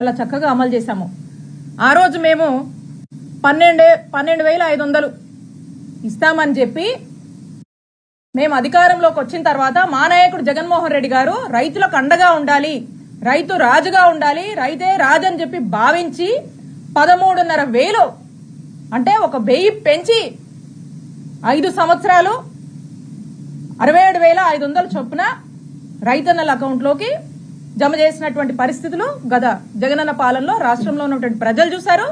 చాలా చక్కగా అమలు చేశాము. ఆ రోజు మేము 12,500 ఇస్తామని చెప్పి మేము అధికారంలోకి వచ్చిన తర్వాత మా నాయకుడు జగన్మోహన్ రెడ్డి గారు రైతులకు అండగా ఉండాలి, రైతు రాజుగా ఉండాలి, రైతే రాజు అని చెప్పి భావించి 13,500 అంటే 1,000 పెంచి 5 సంవత్సరాలు 67,500 చొప్పున రైతన్నల అకౌంట్లోకి జమ చేసినటువంటి పరిస్థితులు గత జగనన్న పాలనలో రాష్ట్రంలో ఉన్నటువంటి ప్రజలు చూశారు.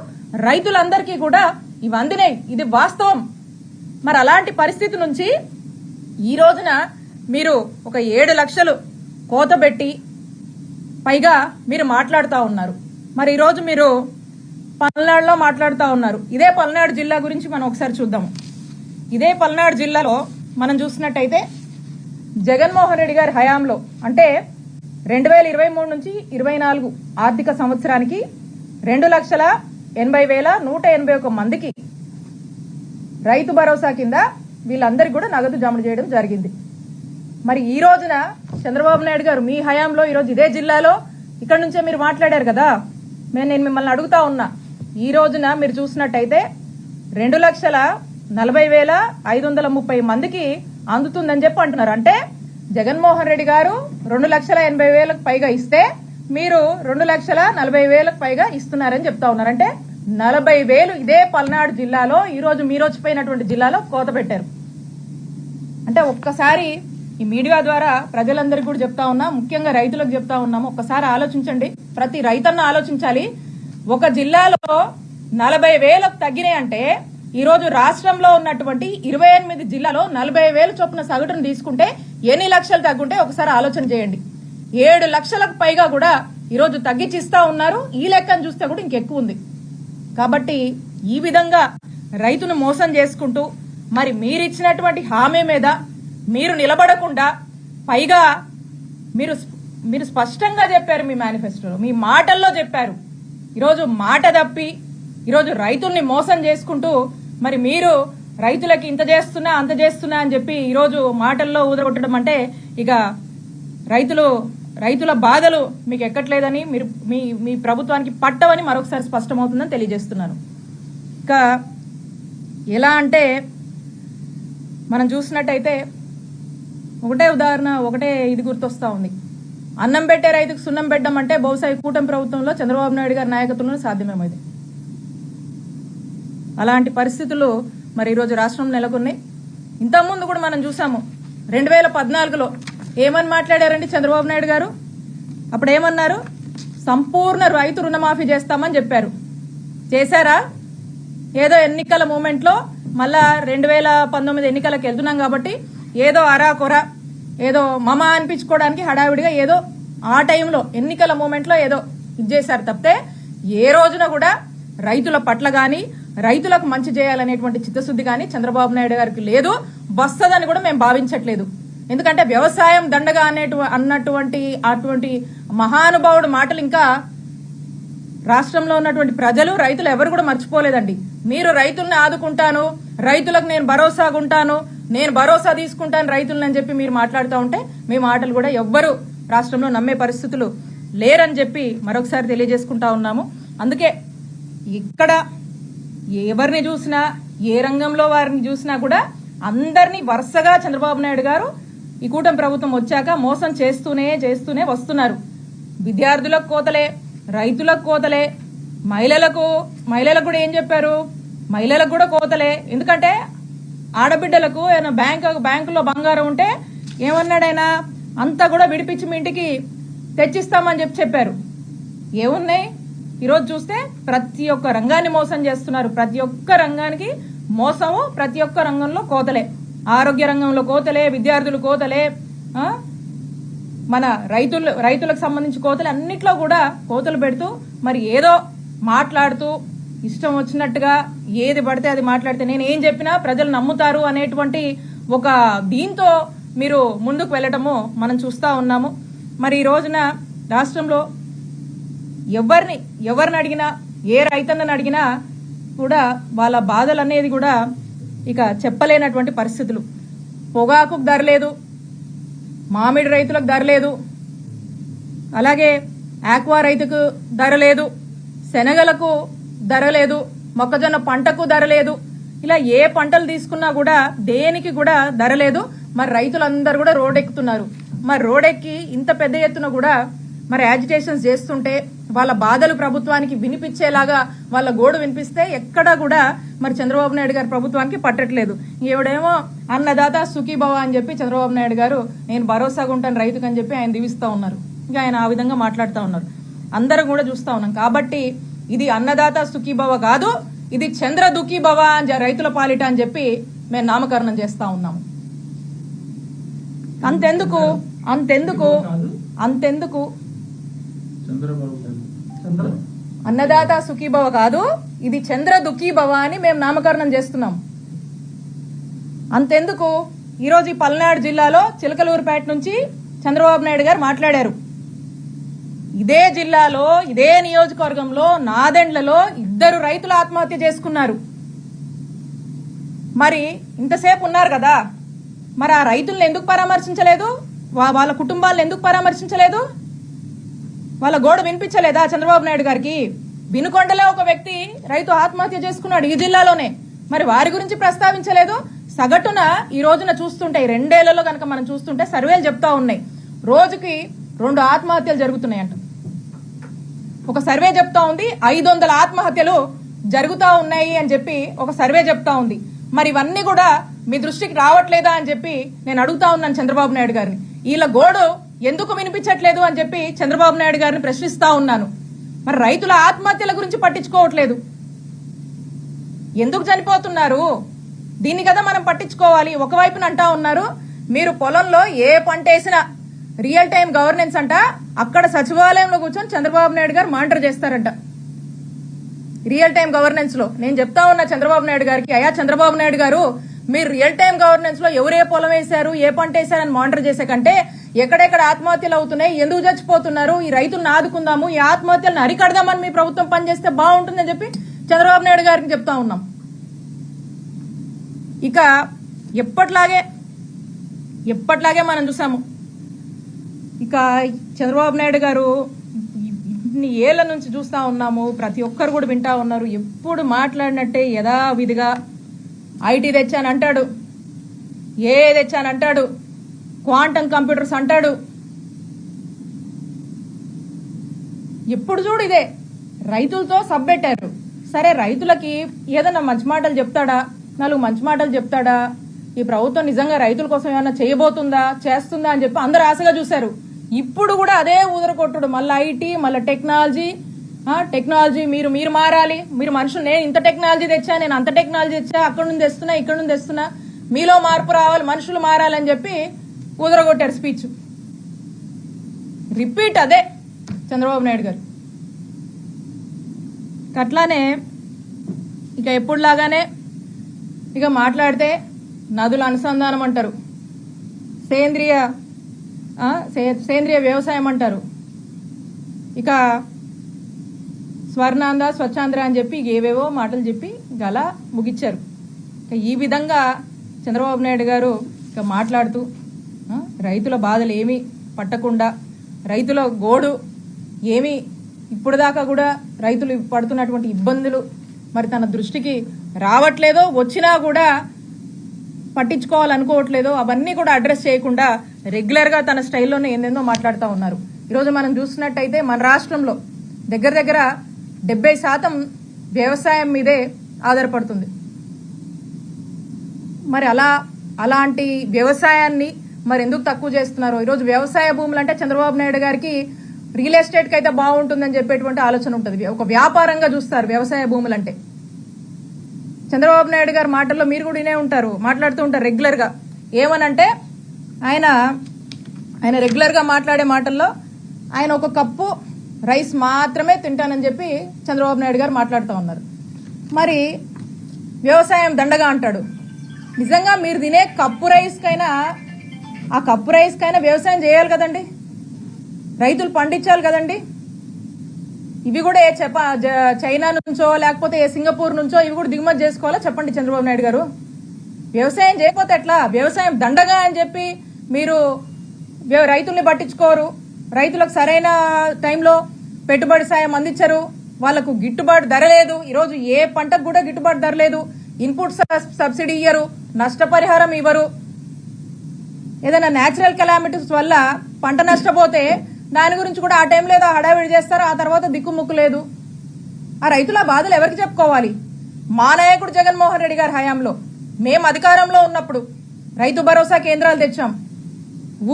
రైతులందరికీ కూడా ఇవి అందినాయి, ఇది వాస్తవం. మరి అలాంటి పరిస్థితి నుంచి ఈ రోజున మీరు ఒక 7 లక్షలు కోతబెట్టి పైగా మీరు మాట్లాడుతూ ఉన్నారు. మరి ఈరోజు మీరు పల్నాడులో మాట్లాడుతూ ఉన్నారు. ఇదే పల్నాడు జిల్లా గురించి మనం ఒకసారి చూద్దాము. ఇదే పల్నాడు జిల్లాలో మనం చూసినట్టయితే జగన్మోహన్ రెడ్డి గారి హయాంలో అంటే 2023 నుంచి 24 ఆర్థిక సంవత్సరానికి 2,80,181 మందికి రైతు భరోసా కింద వీళ్ళందరికీ కూడా నగదు జమ చేయడం జరిగింది. మరి ఈ రోజున చంద్రబాబు నాయుడు గారు మీ హయాంలో ఈరోజు ఇదే జిల్లాలో ఇక్కడ నుంచే మీరు మాట్లాడారు కదా, నేను మిమ్మల్ని అడుగుతా ఉన్నా. ఈ రోజున మీరు చూసినట్టయితే 2,40,530 మందికి అందుతుందని చెప్పి అంటున్నారు. అంటే జగన్మోహన్ రెడ్డి గారు 2,80,000 పైగా ఇస్తే మీరు 2,40,000 పైగా ఇస్తున్నారని చెప్తా ఉన్నారు. అంటే 40,000 ఇదే పల్నాడు జిల్లాలో ఈ రోజు మీరు వచ్చిపోయినటువంటి జిల్లాలో కోత పెట్టారు. అంటే ఒక్కసారి ఈ మీడియా ద్వారా ప్రజలందరికీ కూడా చెప్తా ఉన్నా, ముఖ్యంగా రైతులకు చెప్తా ఉన్నాము, ఒక్కసారి ఆలోచించండి. ప్రతి రైతన్న ఆలోచించాలి. ఒక జిల్లాలో 40,000 తగ్గినాయి అంటే ఈ రోజు రాష్ట్రంలో ఉన్నటువంటి 28 జిల్లాలో 40,000 చొప్పున సగటును తీసుకుంటే ఎన్ని లక్షలు తగ్గుంటే ఒకసారి ఆలోచన చేయండి. 7 లక్షలకు పైగా కూడా ఈరోజు తగ్గించిస్తా ఉన్నారు. ఈ లెక్కను చూస్తే కూడా ఇంకెక్కువ ఉంది. కాబట్టి ఈ విధంగా రైతును మోసం చేసుకుంటూ మరి మీరిచ్చినటువంటి హామీ మీద మీరు నిలబడకుండా పైగా మీరు స్పష్టంగా చెప్పారు, మీ మేనిఫెస్టోలో మీ మాటల్లో చెప్పారు. ఈరోజు మాట తప్పి ఈరోజు రైతుల్ని మోసం చేసుకుంటూ మరి మీరు రైతులకి ఇంత చేస్తున్నా అంత చేస్తున్నా అని చెప్పి ఈరోజు మాటల్లో ఊదరగొట్టడం అంటే ఇక రైతుల బాధలు మీకు ఎక్కట్లేదని మీరు మీ ప్రభుత్వానికి పట్టవని మరొకసారి స్పష్టమవుతుందని తెలియజేస్తున్నాను. ఇక ఎలా అంటే మనం చూసినట్టయితే ఒకటే ఇది గుర్తొస్తా ఉంది. అన్నం పెట్టే రైతుకు సున్నం పెట్టడం అంటే బహుశా ఈ కూటమి ప్రభుత్వంలో చంద్రబాబు నాయుడు గారి నాయకత్వంలో సాధ్యమేమైంది. అలాంటి పరిస్థితులు మరి ఈరోజు రాష్ట్రం నెలకొన్నాయి. ఇంతకుముందు కూడా మనం చూసాము. 2014లో ఏమని మాట్లాడారండి చంద్రబాబు నాయుడు గారు? అప్పుడు ఏమన్నారు? సంపూర్ణ రైతు రుణమాఫీ చేస్తామని చెప్పారు. చేశారా? ఏదో ఎన్నికల మూమెంట్లో మళ్ళా 2019 ఎన్నికలకు వెళ్తున్నాం కాబట్టి ఏదో అరాకొర ఏదో మమ అనిపించుకోవడానికి హడావిడిగా ఏదో ఆ టైంలో ఎన్నికల మూమెంట్లో ఏదో ఇది చేశారు తప్పితే ఏ రోజున కూడా రైతుల పట్ల కానీ రైతులకు మంచి చేయాలనేటువంటి చిత్తశుద్ధి కానీ చంద్రబాబు నాయుడు గారికి లేదు, వస్తుందని కూడా మేము భావించట్లేదు. ఎందుకంటే వ్యవసాయం దండగా అటువంటి మహానుభావుడు మాటలు ఇంకా రాష్ట్రంలో ఉన్నటువంటి ప్రజలు రైతులు ఎవరు కూడా మర్చిపోలేదండి. మీరు రైతుల్ని ఆదుకుంటాను, రైతులకు నేను భరోసాగుంటాను, నేను భరోసా తీసుకుంటాను రైతులను అని చెప్పి మీరు మాట్లాడుతూ ఉంటే మీ మాటలు కూడా ఎవ్వరు రాష్ట్రంలో నమ్మే పరిస్థితులు లేరని చెప్పి మరొకసారి తెలియజేసుకుంటా ఉన్నాము. అందుకే ఇక్కడ ఎవరిని చూసినా ఏ రంగంలో వారిని చూసినా కూడా అందరినీ వరుసగా చంద్రబాబు నాయుడు గారు ఈ కూటమి ప్రభుత్వం వచ్చాక మోసం చేస్తూనే వస్తున్నారు. విద్యార్థులకు కోతలే, రైతులకు కోతలే, మహిళలకు కూడా ఏం చెప్పారు? మహిళలకు కూడా కోతలే. ఎందుకంటే ఆడబిడ్డలకు ఏమైనా బ్యాంకులో బంగారం ఉంటే ఏమన్నాడైనా అంతా కూడా విడిపించి మీ ఇంటికి తెచ్చిస్తామని చెప్పారు. ఏమున్నాయి? ఈరోజు చూస్తే ప్రతి ఒక్క రంగాన్ని మోసం చేస్తున్నారు. ప్రతి ఒక్క రంగానికి మోసము, ప్రతి ఒక్క రంగంలో కోతలే. ఆరోగ్య రంగంలో కోతలే, విద్యార్థులు కోతలే, మన రైతులకు సంబంధించి కోతలు, అన్నిట్లో కూడా కోతలు పెడుతూ మరి ఏదో మాట్లాడుతూ ఇష్టం వచ్చినట్టుగా ఏది పడితే అది మాట్లాడితే నేను ఏం చెప్పినా ప్రజలు నమ్ముతారు అనేటువంటి ఒక దీంతో మీరు ముందుకు వెళ్ళటము మనం చూస్తూ ఉన్నాము. మరి ఈ రోజున రాష్ట్రంలో ఎవరిని అడిగినా, ఏ రైతన్నని అడిగినా కూడా వాళ్ళ బాధలు అనేది కూడా ఇక చెప్పలేనటువంటి పరిస్థితులు. పొగాకుకు ధర లేదు, మామిడి రైతులకు ధర లేదు, అలాగే ఆక్వా రైతుకు ధర లేదు, శనగలకు ధర లేదు, మొక్కజొన్న పంటకు ధర లేదు. ఇలా ఏ పంటలు తీసుకున్నా కూడా దేనికి కూడా ధర లేదు. మరి రైతులందరూ కూడా రోడ్డెక్కుతున్నారు. మరి రోడ్డెక్కి ఇంత పెద్ద ఎత్తున కూడా మరి యాజిటేషన్స్ చేస్తుంటే వాళ్ళ బాధలు ప్రభుత్వానికి వినిపించేలాగా వాళ్ళ గోడు వినిపిస్తే ఎక్కడా కూడా మరి చంద్రబాబు నాయుడు గారి ప్రభుత్వానికి పట్టట్లేదు. ఈవిడేమో అన్నదాత సుఖీభవ అని చెప్పి చంద్రబాబు నాయుడు గారు నేను భరోసాగా ఉంటాను రైతుకు అని చెప్పి ఆయన దీవిస్తూ ఉన్నారు. ఇంకా ఆయన ఆ విధంగా మాట్లాడుతూ ఉన్నారు. అందరం కూడా చూస్తూ ఉన్నాం. కాబట్టి ఇది అన్నదాత సుఖీభవ కాదు, ఇది చంద్ర దుఃఖీభవ అని రైతుల పాలిట అని చెప్పి మేము నామకరణం చేస్తా ఉన్నాము. అంతెందుకు అంతెందుకు అంతెందుకు అన్నదాత సుఖీభవ కాదు, ఇది చంద్ర దుఃఖీభవ అని మేము నామకరణం చేస్తున్నాం. అంతెందుకు ఈరోజు ఈ పల్నాడు జిల్లాలో చిలకలూరుపేట నుంచి చంద్రబాబు నాయుడు గారు మాట్లాడారు. ఇదే జిల్లాలో ఇదే నియోజకవర్గంలో నాదెండ్లలో 2 రైతులు ఆత్మహత్య చేసుకున్నారు. మరి ఇంతసేపు ఉన్నారు కదా, మరి ఆ రైతులను ఎందుకు పరామర్శించలేదు? వాళ్ళ కుటుంబాలను ఎందుకు పరామర్శించలేదు? వాళ్ళ గోడు వినిపించలేదా చంద్రబాబు నాయుడు గారికి? వినుకొండలో ఒక వ్యక్తి రైతు ఆత్మహత్య చేసుకున్నాడు ఈ జిల్లాలోనే, మరి వారి గురించి ప్రస్తావించలేదు. సగటున ఈ రోజున చూస్తుంటే 2 ఏళ్లలో కనుక మనం చూస్తుంటే సర్వేలు చెప్తా ఉన్నాయి, రోజుకి 2 ఆత్మహత్యలు జరుగుతున్నాయంట. ఒక సర్వే చెప్తా ఉంది 500 ఆత్మహత్యలు జరుగుతా ఉన్నాయి అని చెప్పి ఒక సర్వే చెప్తా ఉంది. మరి ఇవన్నీ కూడా మీ దృష్టికి రావట్లేదా అని చెప్పి నేను అడుగుతా ఉన్నాను చంద్రబాబు నాయుడు గారిని. వీళ్ళ గోడు ఎందుకు వినిపించట్లేదు అని చెప్పి చంద్రబాబు నాయుడు గారిని ప్రశ్నిస్తా ఉన్నాను. మరి రైతుల ఆత్మహత్యల గురించి పట్టించుకోవట్లేదు. ఎందుకు చనిపోతున్నారు? దీన్ని కదా మనం పట్టించుకోవాలి. ఒకవైపున అంటా ఉన్నారు మీరు పొలంలో ఏ పంట వేసినా రియల్ టైం గవర్నెన్స్ అంట, అక్కడ సచివాలయంలో కూర్చొని చంద్రబాబు నాయుడు గారు మానిటర్ చేస్తారంట రియల్ టైం గవర్నెన్స్ లో. నేను చెప్తా ఉన్నా చంద్రబాబు నాయుడు గారికి, అయ్యా చంద్రబాబు నాయుడు గారు మీరు రియల్ టైం గవర్నెన్స్ లో ఎవరే పొలం వేశారు ఏ పంట వేశారని మానిటర్ చేసే కంటే ఎక్కడెక్కడ ఆత్మహత్యలు అవుతున్నాయి, ఎందుకు చచ్చిపోతున్నారు, ఈ రైతులను ఆదుకుందాము, ఈ ఆత్మహత్యలను అరికడదామని మీ ప్రభుత్వం పనిచేస్తే బాగుంటుందని చెప్పి చంద్రబాబు నాయుడు గారికి చెప్తా ఉన్నాం. ఇక ఎప్పట్లాగే మనం చూసాము. ఇక చంద్రబాబు నాయుడు గారు ఇన్ని ఏళ్ల నుంచి చూస్తా ఉన్నాము, ప్రతి ఒక్కరు కూడా వింటా ఉన్నారు. ఎప్పుడు మాట్లాడినట్టే యథావిధిగా ఐటీ తెచ్చానంటాడు, ఏ తెచ్చానంటాడు, క్వాంటమ్ కంప్యూటర్స్ అంటాడు. ఎప్పుడు చూడు ఇదే. రైతులతో సబ్బెట్టారు. సరే రైతులకి ఏదన్నా మంచి మాటలు చెప్తాడా, 4 మంచి మాటలు చెప్తాడా? ఈ ప్రభుత్వం నిజంగా రైతుల కోసం ఏమన్నా చేయబోతుందా, చేస్తుందా అని చెప్పి అందరూ ఆశగా చూశారు. ఇప్పుడు కూడా అదే ఊదరకొట్టుడు, మళ్ళీ ఐటీ, మళ్ళీ టెక్నాలజీ మీరు మారాలి, మీరు మనుషులు, నేను ఇంత టెక్నాలజీ తెచ్చా, నేను అంత టెక్నాలజీ తెచ్చా, అక్కడ నుంచి తెస్తున్నా, ఇక్కడ నుంచి తెస్తున్నా, మీలో మార్పు రావాలి, మనుషులు మారాలని చెప్పి ఊదరగొట్టారు స్పీచ్. రిపీట్ అదే చంద్రబాబు నాయుడు గారు. అట్లానే ఇక ఎప్పుడులాగానే ఇక మాట్లాడితే నదుల అనుసంధానం అంటారు, సేంద్రియ వ్యవసాయం అంటారు, ఇక స్వర్ణాంధ్ర స్వచ్ఛాంధ్ర అని చెప్పి ఏవేవో మాటలు చెప్పి గలా ముగిచ్చారు. ఈ విధంగా చంద్రబాబు నాయుడు గారు ఇక మాట్లాడుతూ రైతుల బాధలు ఏమీ పట్టకుండా, రైతుల గోడు ఏమీ ఇప్పుడు దాకా కూడా రైతులు పడుతున్నటువంటి ఇబ్బందులు మరి తన దృష్టికి రావట్లేదో, వచ్చినా కూడా పట్టించుకోవాలనుకోవట్లేదో, అవన్నీ కూడా అడ్రస్ చేయకుండా రెగ్యులర్గా తన స్టైల్లోనే ఏందేందో మాట్లాడుతూ ఉన్నారు. ఈరోజు మనం చూసినట్టయితే మన రాష్ట్రంలో దగ్గర 70% వ్యవసాయం మీదే ఆధారపడుతుంది. మరి అలాంటి వ్యవసాయాన్ని మరి ఎందుకు తక్కువ చేస్తున్నారు? ఈరోజు వ్యవసాయ భూములు అంటే చంద్రబాబు నాయుడు గారికి రియల్ ఎస్టేట్కి అయితే బాగుంటుందని చెప్పేటువంటి ఆలోచన ఉంటుంది. ఒక వ్యాపారంగా చూస్తారు వ్యవసాయ భూములు అంటే. చంద్రబాబు నాయుడు గారి మాటల్లో మీరు కూడా వినే ఉంటారు, మాట్లాడుతూ ఉంటారు రెగ్యులర్గా. ఏమనంటే ఆయన రెగ్యులర్గా మాట్లాడే మాటల్లో ఆయన ఒక కప్పు రైస్ మాత్రమే తింటానని చెప్పి చంద్రబాబు నాయుడు గారు మాట్లాడుతూ ఉన్నారు. మరి వ్యవసాయం దండగా అంటాడు. నిజంగా మీరు తినే కప్పు రైస్కైనా వ్యవసాయం చేయాలి కదండి, రైతులు పండించాలి కదండి. ఇవి కూడా చైనా నుంచో లేకపోతే సింగపూర్ నుంచో ఇవి కూడా దిగుమతి చేసుకోవాలా చెప్పండి చంద్రబాబు నాయుడు గారు. వ్యవసాయం చేయకపోతే ఎట్లా? వ్యవసాయం దండగా అని చెప్పి మీరు రైతుల్ని పట్టించుకోరు, రైతులకు సరైన టైంలో పెట్టుబడి సాయం అందించరు, వాళ్లకు గిట్టుబాటు ధర లేదు. ఈరోజు ఏ పంటకు కూడా గిట్టుబాటు ధర లేదు. ఇన్పుట్ సబ్సిడీ ఇయ్యరు, నష్టపరిహారం ఇవ్వరు. ఏదైనా న్యాచురల్ కెలామిటీస్ వల్ల పంట నష్టపోతే దాని గురించి కూడా ఆ టైంలో ఏదో హడావిడి చేస్తారు, ఆ తర్వాత దిక్కుముక్కు లేదు. ఆ రైతుల బాధలు ఎవరికి చెప్పుకోవాలి? మా నాయకుడు జగన్మోహన్ రెడ్డి గారి హయాంలో మేము అధికారంలో ఉన్నప్పుడు రైతు భరోసా కేంద్రాలు తెచ్చాం.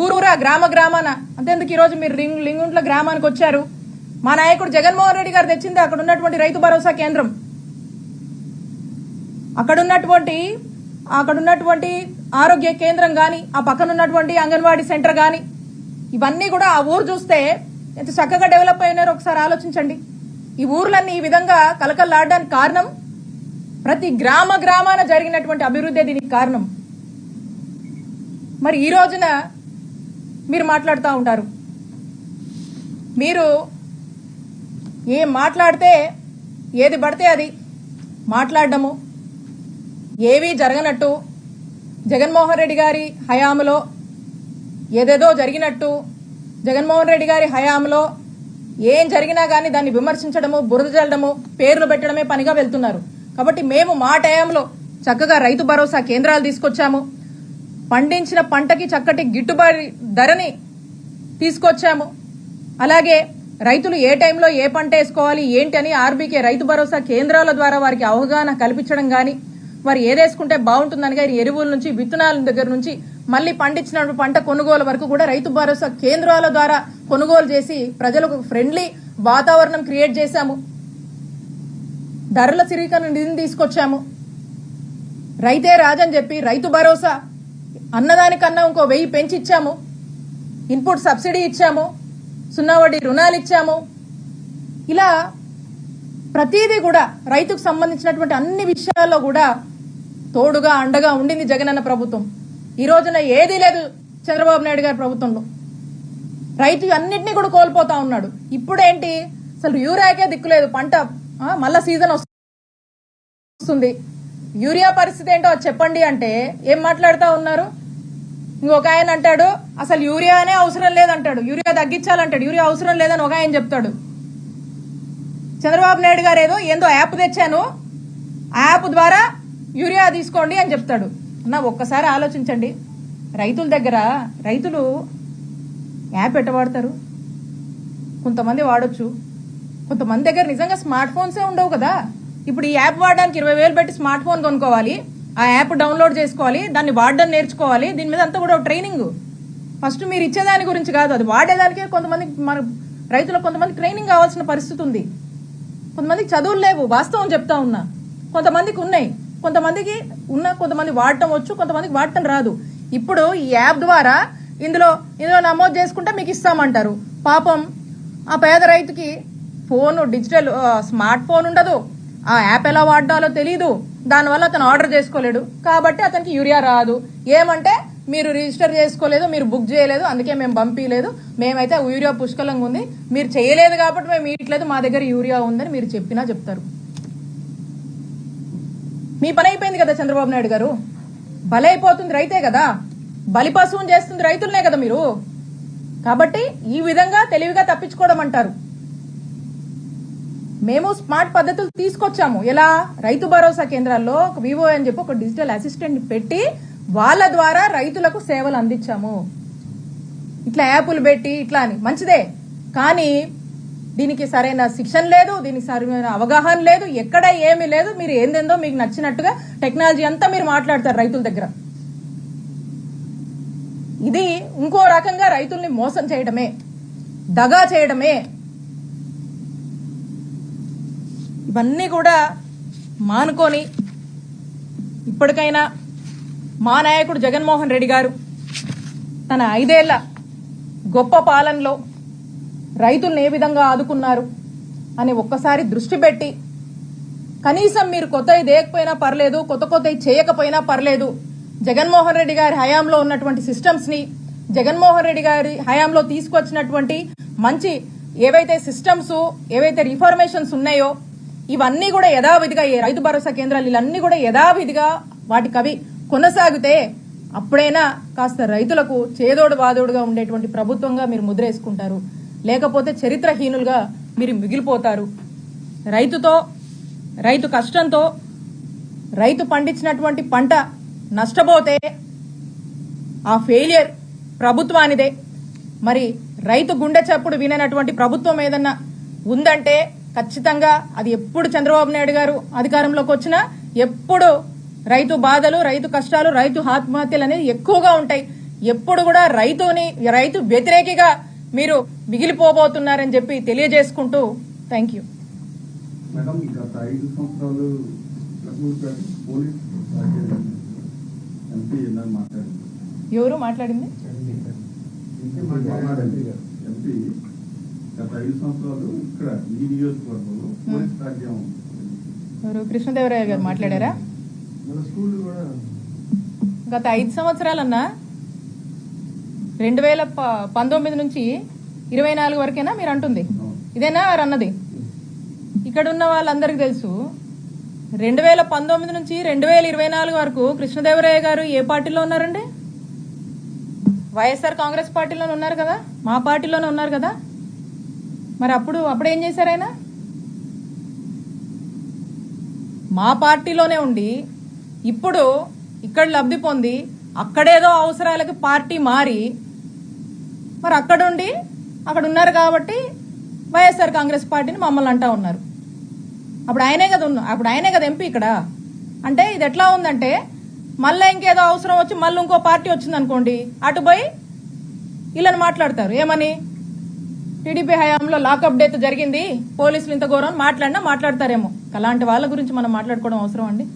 ఊరూరా గ్రామాన. అంతేందుకు ఈరోజు మీరు లింగుంట్ల గ్రామానికి వచ్చారు. మా నాయకుడు జగన్మోహన్ రెడ్డి గారు తెచ్చింది అక్కడ ఉన్నటువంటి రైతు భరోసా కేంద్రం. అక్కడున్నటువంటి ఆరోగ్య కేంద్రం గాని, ఆ పక్కన ఉన్నటువంటి అంగన్వాడీ సెంటర్ గాని, ఇవన్నీ కూడా ఆ ఊరు చూస్తే ఎంత చక్కగా డెవలప్ అయినారో ఒకసారి ఆలోచించండి. ఈ ఊర్లన్నీ ఈ విధంగా కలకల్లాడడానికి కారణం ప్రతి గ్రామాన జరిగినటువంటి అభివృద్ధి దీనికి కారణం. మరి ఈ రోజున మీరు మాట్లాడుతూ ఉంటారు. మీరు ఏం మాట్లాడితే ఏది పడితే అది మాట్లాడడము, ఏవీ జరగనట్టు, జగన్మోహన్ రెడ్డి గారి హయాంలో ఏదేదో జరిగినట్టు, జగన్మోహన్ రెడ్డి గారి హయాంలో ఏం జరిగినా కానీ దాన్ని విమర్శించడము, బురద జల్లడము, పేర్లు పెట్టడమే పనిగా వెళ్తున్నారు. కాబట్టి మేము మా టైంలో చక్కగా రైతు భరోసా కేంద్రాలు తీసుకొచ్చాము, పండించిన పంటకి చక్కటి గిట్టుబాటు ధరని తీసుకొచ్చాము. అలాగే రైతులు ఏ టైంలో ఏ పంట వేసుకోవాలి ఏంటి అని ఆర్బీకే రైతు భరోసా కేంద్రాల ద్వారా వారికి అవగాహన కల్పించడం కానీ, వారు ఏదేసుకుంటే బాగుంటుందని కానీ ఎరువుల నుంచి విత్తనాల దగ్గర నుంచి మళ్ళీ పండించిన పంట కొనుగోలు వరకు కూడా రైతు భరోసా కేంద్రాల ద్వారా కొనుగోలు చేసి ప్రజలకు ఫ్రెండ్లీ వాతావరణం క్రియేట్ చేశాము. ధరల స్థిరీకరణ నిధిని తీసుకొచ్చాము. రైతే రాజని చెప్పి రైతు భరోసా అన్నదానికన్నా ఇంకో 1000 పెంచి ఇచ్చాము. ఇన్పుట్ సబ్సిడీ ఇచ్చాము, 0 వడ్డీ రుణాలు ఇచ్చాము. ఇలా ప్రతిదీ కూడా రైతుకు సంబంధించినటువంటి అన్ని విషయాల్లో కూడా తోడుగా అండగా ఉండింది జగనన్న ప్రభుత్వం. ఈ రోజున ఏదీ లేదు చంద్రబాబు నాయుడు గారి ప్రభుత్వంలో. రైతు అన్నింటినీ కూడా కోల్పోతా ఉన్నాడు. ఇప్పుడేంటి, అసలు యూరియాకే దిక్కులేదు, పంట మళ్ళా సీజన్ వస్తుంది, యూరియా పరిస్థితి ఏంటో చెప్పండి అంటే ఏం మాట్లాడుతూ ఉన్నారు? ఇంకొక ఆయన అంటాడు అసలు యూరియానే అవసరం లేదంటాడు, యూరియా తగ్గించాలంటాడు, యూరియా అవసరం లేదని ఒక ఆయన చెప్తాడు. చంద్రబాబు నాయుడు గారు ఏందో యాప్ తెచ్చాను, ఆ యాప్ ద్వారా యూరియా తీసుకోండి అని చెప్తాడు. అన్న ఒక్కసారి ఆలోచించండి, రైతుల దగ్గర రైతులు యాప్ ఎట్ట వాడతారు? కొంతమంది వాడొచ్చు, కొంతమంది దగ్గర నిజంగా స్మార్ట్ ఫోన్సే ఉండవు కదా. ఇప్పుడు ఈ యాప్ వాడడానికి 20,000 పెట్టి స్మార్ట్ ఫోన్ కొనుక్కోవాలి, ఆ యాప్ డౌన్లోడ్ చేసుకోవాలి, దాన్ని వాడడం నేర్చుకోవాలి. దీని మీద అంతా కూడా ట్రైనింగ్. ఫస్ట్ మీరు ఇచ్చేదాని గురించి కాదు, అది వాడేదానికే కొంతమంది మన రైతులకు కొంతమంది ట్రైనింగ్ కావాల్సిన పరిస్థితి ఉంది. కొంతమందికి చదువులు లేవు, వాస్తవం చెప్తా ఉన్నా. కొంతమందికి ఉన్నాయి, కొంతమంది వాడటం వచ్చు, కొంతమందికి వాడటం రాదు. ఇప్పుడు ఈ యాప్ ద్వారా ఇందులో నమోదు చేసుకుంటే మీకు ఇస్తామంటారు. పాపం ఆ పేద రైతుకి ఫోన్, డిజిటల్ స్మార్ట్ ఫోన్ ఉండదు, ఆ యాప్ ఎలా వాడాలో తెలియదు, దానివల్ల అతను ఆర్డర్ చేసుకోలేడు, కాబట్టి అతనికి యూరియా రాదు. ఏమంటే మీరు రిజిస్టర్ చేసుకోలేదు, మీరు బుక్ చేయలేదు, అందుకే మేము పంపించలేదు, మేమైతే యూరియా పుష్కలంగా ఉంది, మీరు చేయలేదు కాబట్టి మేము ఇట్లేదు, మా దగ్గర యూరియా ఉందని మీరు చెప్పినా చెప్తారు. మీ పని అయిపోయింది కదా చంద్రబాబు నాయుడు గారు. బలైపోతుంది రైతే కదా, బలిపశువుని చేస్తుంది రైతులనే కదా మీరు. కాబట్టి ఈ విధంగా తెలివిగా తప్పించుకోవడం అంటారు. మేము స్మార్ట్ పద్ధతులు తీసుకొచ్చాము. ఎలా? రైతు భరోసా కేంద్రాల్లో ఒక వివో అని చెప్పి ఒక డిజిటల్ అసిస్టెంట్ పెట్టి వాళ్ళ ద్వారా రైతులకు సేవలు అందించాము. ఇట్లా యాప్లు పెట్టి ఇట్లా అని మంచిదే, కానీ దీనికి సరైన శిక్షణ లేదు, దీనికి సరైన అవగాహన లేదు, ఎక్కడ ఏమీ లేదు. మీరు ఏందేందో మీకు నచ్చినట్టుగా టెక్నాలజీ అంతా మీరు మాట్లాడతారు రైతుల దగ్గర. ఇది ఇంకో రకంగా రైతుల్ని మోసం చేయడమే, దగా చేయడమే. ఇవన్నీ కూడా మానుకొని ఇప్పటికైనా మా నాయకుడు జగన్మోహన్ రెడ్డి గారు తన 5 ఏళ్ల గొప్ప పాలనలో రైతులను ఏ విధంగా ఆదుకున్నారు అని ఒక్కసారి దృష్టి పెట్టి, కనీసం మీరు కొత్తవి దేయకపోయినా పర్లేదు, కొత్తవి చేయకపోయినా పర్లేదు, జగన్మోహన్ రెడ్డి గారి హయాంలో ఉన్నటువంటి సిస్టమ్స్ ని, జగన్మోహన్ రెడ్డి గారి హయాంలో తీసుకొచ్చినటువంటి మంచి ఏవైతే సిస్టమ్స్, ఏవైతే రిఫార్మేషన్స్ ఉన్నాయో ఇవన్నీ కూడా యథావిధిగా, ఈ రైతు భరోసా కేంద్రాలు ఇవన్నీ కూడా యథావిధిగా వాటికవి కొనసాగితే అప్పుడైనా కాస్త రైతులకు చేదోడు వాదోడుగా ఉండేటువంటి ప్రభుత్వంగా మీరు ముద్రేసుకుంటారు. లేకపోతే చరిత్రహీనులుగా మీరు మిగిలిపోతారు. రైతు కష్టంతో రైతు పండించినటువంటి పంట నష్టపోతే ఆ ఫెయిలియర్ ప్రభుత్వానిదే. మరి రైతు గుండె చప్పుడు విననటువంటి ప్రభుత్వం ఏదన్నా ఉందంటే ఖచ్చితంగా అది ఎప్పుడు చంద్రబాబు నాయుడు గారు అధికారంలోకి వచ్చినా ఎప్పుడు రైతు బాధలు, రైతు కష్టాలు, రైతు ఆత్మహత్యలు అనేది ఎక్కువగా ఉంటాయి. ఎప్పుడు కూడా రైతు వ్యతిరేకిగా మీరు మిగిలిపోబోతున్నారని చెప్పి తెలియజేసుకుంటూ థ్యాంక్ యూ. మేడం, గత 5 సంవత్సరాలు ఎంపీ మాట్లాడింది. ఎవరు మాట్లాడింది? ఎంపీ గత 5 సంవత్సరాలు ఇక్కడ ఈ నియోజకవర్గంలో పోలీస్ రాజ్యం. ఎవరు? కృష్ణదేవరాయ గారు మాట్లాడారా? గత 5 సంవత్సరాలన్నా 2019 నుంచి 24 వరకేనా మీరు అంటుంది? ఇదేనా అన్నది? ఇక్కడ ఉన్న వాళ్ళందరికీ తెలుసు 2019 నుంచి 2024 వరకు కృష్ణదేవరాయ గారు ఏ పార్టీలో ఉన్నారండి? వైఎస్ఆర్ కాంగ్రెస్ పార్టీలోనే ఉన్నారు కదా, మా పార్టీలోనే ఉన్నారు కదా. మరి అప్పుడేం చేశారు ఆయన? మా పార్టీలోనే ఉండి ఇప్పుడు ఇక్కడ లబ్ధి పొంది అక్కడేదో అవసరాలకి పార్టీ మారి మరి అక్కడుండి అక్కడ ఉన్నారు కాబట్టి వైఎస్ఆర్ కాంగ్రెస్ పార్టీని మమ్మల్ని అంటా ఉన్నారు. అప్పుడు ఆయనే కదా ఎంపీ ఇక్కడ. అంటే ఇది ఎట్లా ఉందంటే మళ్ళీ ఇంకేదో అవసరం వచ్చి మళ్ళీ ఇంకో పార్టీ వచ్చింది అనుకోండి, అటు పోయి వీళ్ళని మాట్లాడతారు. ఏమని? టీడీపీ హయాంలో లాకప్ డెత్ జరిగింది, పోలీసులు ఇంత ఘోరం మాట్లాడతారేమో. అలాంటి వాళ్ళ గురించి మనం మాట్లాడుకోవడం అవసరం అండి?